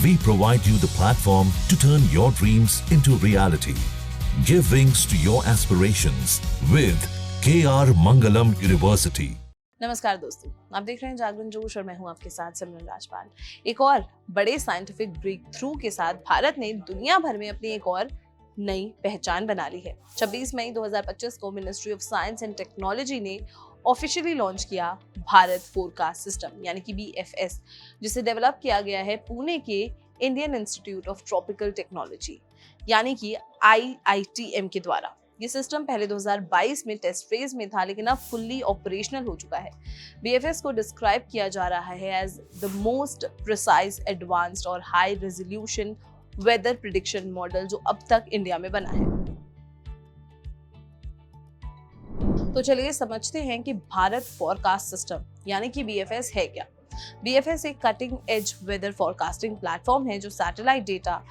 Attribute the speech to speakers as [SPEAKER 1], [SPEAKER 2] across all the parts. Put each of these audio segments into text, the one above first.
[SPEAKER 1] We provide you the platform to turn your dreams into reality. Give wings to your aspirations with KR Mangalam University.
[SPEAKER 2] नमस्कार दोस्तों, आप देख रहे हैं जागरण जोश और मैं हूं आपके साथ सिमरन राजपाल। एक और बड़े साइंटिफिक ब्रेक थ्रू के साथ भारत ने दुनिया भर में अपनी एक और नई पहचान बना ली है। 26 मई 2025 को ministry of science and technology ने ऑफिशियली लॉन्च किया भारत फोरकास्ट सिस्टम यानी कि BFS, जिसे डेवलप किया गया है पुणे के Indian institute of tropical technology यानी कि IITM के द्वारा। ये सिस्टम पहले 2022 में टेस्ट फेज में था, लेकिन अब फुल्ली ऑपरेशनल हो चुका है। BFS को डिस्क्राइब किया जा रहा है as the most precise, advanced और high resolution weather prediction model जो अब तक इंडिया में बना है। तो चलिए समझते हैं कि भारत फोरकास्ट सिस्टम यानी कि BFS है क्या। BFS एक cutting edge weather forecasting platform है जो satellite data,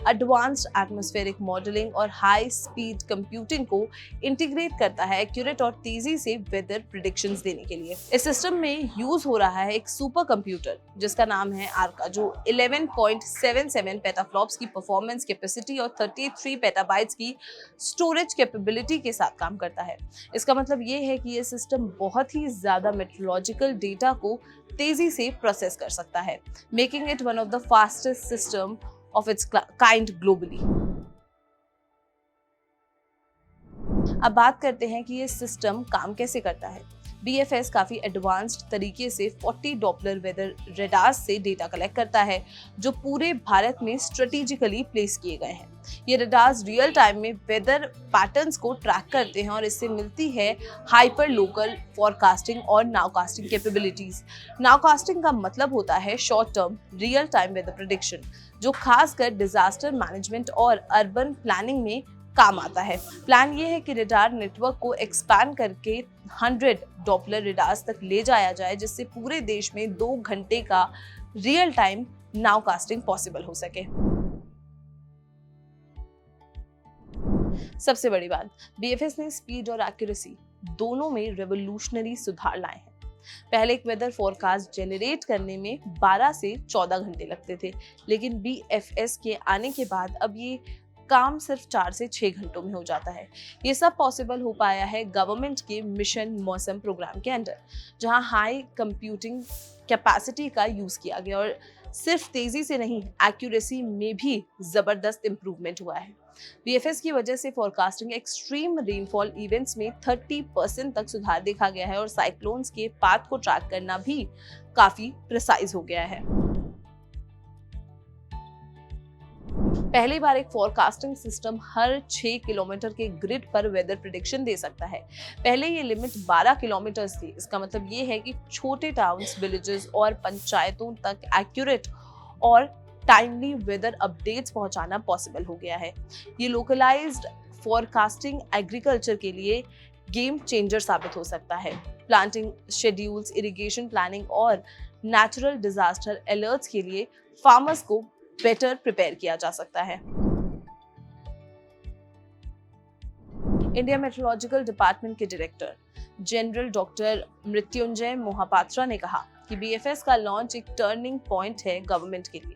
[SPEAKER 2] advanced atmospheric modelling और हाई स्पीड कंप्यूटिंग को इंटीग्रेट करता है एक्यूरेट और तेजी से वेदर प्रेडिक्शंस देने के लिए। इस सिस्टम में यूज हो रहा है एक सुपर कंप्यूटर जिसका नाम है आर्का, जो 11.77 पेटाफ्लॉप्स की परफॉर्मेंस कैपेसिटी और 33 पेटाबाइट्स की स्टोरेज कैपेबिलिटी के साथ काम करता है। इसका मतलब ये है कि ये सिस्टम बहुत ही ज्यादा मेट्रोलॉजिकल डेटा को तेजी से प्रोसेस कर सकता है, making it one of the fastest system of its kind globally. अब बात करते हैं कि ये सिस्टम काम कैसे करता है। BFS काफी एडवांस्ड तरीके से 40 डॉपलर वेदर रेडार्स से डेटा कलेक्ट करता है जो पूरे भारत में स्ट्रेटेजिकली प्लेस किए गए हैं। ये रेडार्स रियल टाइम में वेदर पैटर्न्स को ट्रैक करते हैं और इससे मिलती है हाइपर लोकल फोरकास्टिंग और नाउकास्टिंग कैपेबिलिटीज। नाउकास्टिंग का मतलब होता है short term real time weather prediction, जो खासकर डिजास्टर मैनेजमेंट और अर्बन प्लानिंग में काम आता है। प्लान ये है कि रेडार नेटवर्क को एक्सपैंड करके 100 डॉपलर रेडार्स तक ले जाया जाए, जिससे पूरे देश में 2 घंटे का रियल टाइम नाउकास्टिंग पॉसिबल हो सके। सबसे बड़ी बात, BFS ने स्पीड और एक्यूरेसी दोनों में रेवोल्यूशनरी सुधार लाए हैं। पहले एक वेदर फोरकास्ट जनरेट करने में 12 से 14 घंटे लगते थे, लेकिन BFS के आने के बाद अब ये काम सिर्फ 4 से 6 घंटों में हो जाता है। ये सब पॉसिबल हो पाया है गवर्नमेंट के मिशन मौसम प्रोग्राम के अंडर, जहां हाई कंप्यूटिंग कैपेसिटी का यूज किया गया और सिर्फ तेजी से नहीं, एक्यूरेसी में भी जबरदस्त इंप्रूवमेंट हुआ है। BFS की वजह से फोरकास्टिंग एक्सट्रीम रेनफॉल इवेंट्स में 30% तक सुधार देखा गया है और साइक्लोन्स के पाथ को ट्रैक करना भी काफी प्रिसाइज हो गया है। पहली बार एक फोरकास्टिंग सिस्टम हर 6 किलोमीटर के ग्रिड पर वेदर प्रेडिक्शन दे सकता है। पहले ये लिमिट 12 किलोमीटर थी। इसका मतलब ये है कि छोटे टाउन्स, विलेजेस और पंचायतों तक एक्यूरेट और टाइमली वेदर अपडेट्स पहुंचाना पॉसिबल हो गया है। ये लोकलाइज्ड फोरकास्टिंग एग्रीकल्चर के लिए गेम चेंजर साबित हो सकता है। प्लांटिंग शेड्यूल्स, इरिगेशन प्लानिंग और नेचुरल डिजास्टर अलर्ट्स के लिए फार्मर्स को बेटर प्रिपेयर किया जा सकता है। इंडिया मेट्रोलॉजिकल डिपार्टमेंट के director general doctor Mrityunjay Mohapatra ने कहा कि BFS का लॉन्च एक टर्निंग पॉइंट है गवर्नमेंट के लिए,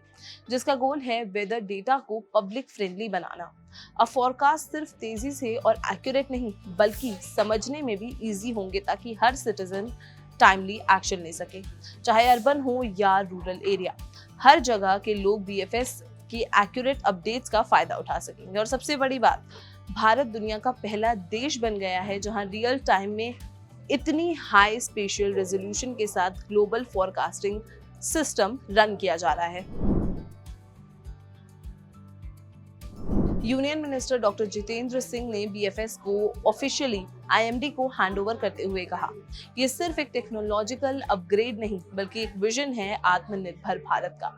[SPEAKER 2] जिसका गोल है वेदर डेटा को पब्लिक फ्रेंडली बनाना। अब फोरकास्ट सिर्फ तेजी से और एक्यूरेट नहीं, बल्कि समझने में भी इजी होंगे ताकि हर सिटीजन टाइमली एक्शन ले सके, चाहे अर्बन हो या रूरल एरिया। हर जगह के लोग BFS की एक्यूरेट अपडेट्स का फायदा उठा सकेंगे। और सबसे बड़ी बात, भारत दुनिया का पहला देश बन गया है जहां रियल टाइम में इतनी हाई स्पेशियल रेजोल्यूशन के साथ ग्लोबल फोरकास्टिंग सिस्टम रन किया जा रहा है। Union minister doctor Jitendra Singh ने BFS को ऑफिशियली IMD को हैंडओवर करते हुए कहा, ये सिर्फ एक टेक्नोलॉजिकल अपग्रेड नहीं बल्कि एक विजन है आत्मनिर्भर भारत का।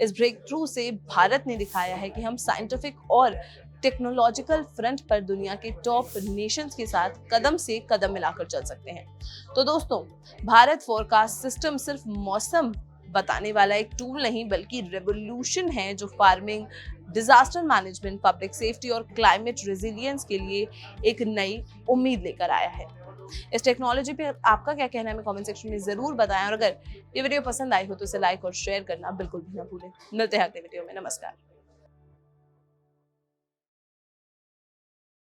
[SPEAKER 2] इस ब्रेक थ्रू से भारत ने दिखाया है कि हम साइंटिफिक और टेक्नोलॉजिकल फ्रंट पर दुनिया के टॉप नेशंस के साथ कदम से कदम मिलाकर चल सकते हैं। तो दोस्तों, भारत फोरकास्ट सिस्टम सिर्फ मौसम बताने वाला एक टूल नहीं बल्कि रेवोल्यूशन है जो farming, disaster management, public safety और क्लाइमेट रेजिलियंस के लिए एक नई उम्मीद लेकर आया है। इस टेक्नोलॉजी पे आपका क्या कहना है, हमें कमेंट सेक्शन में जरूर बताएं, और अगर ये वीडियो पसंद आई हो तो इसे लाइक और शेयर करना बिल्कुल भी ना भूलें। मिलते हैं अगले वीडियो में। नमस्कार।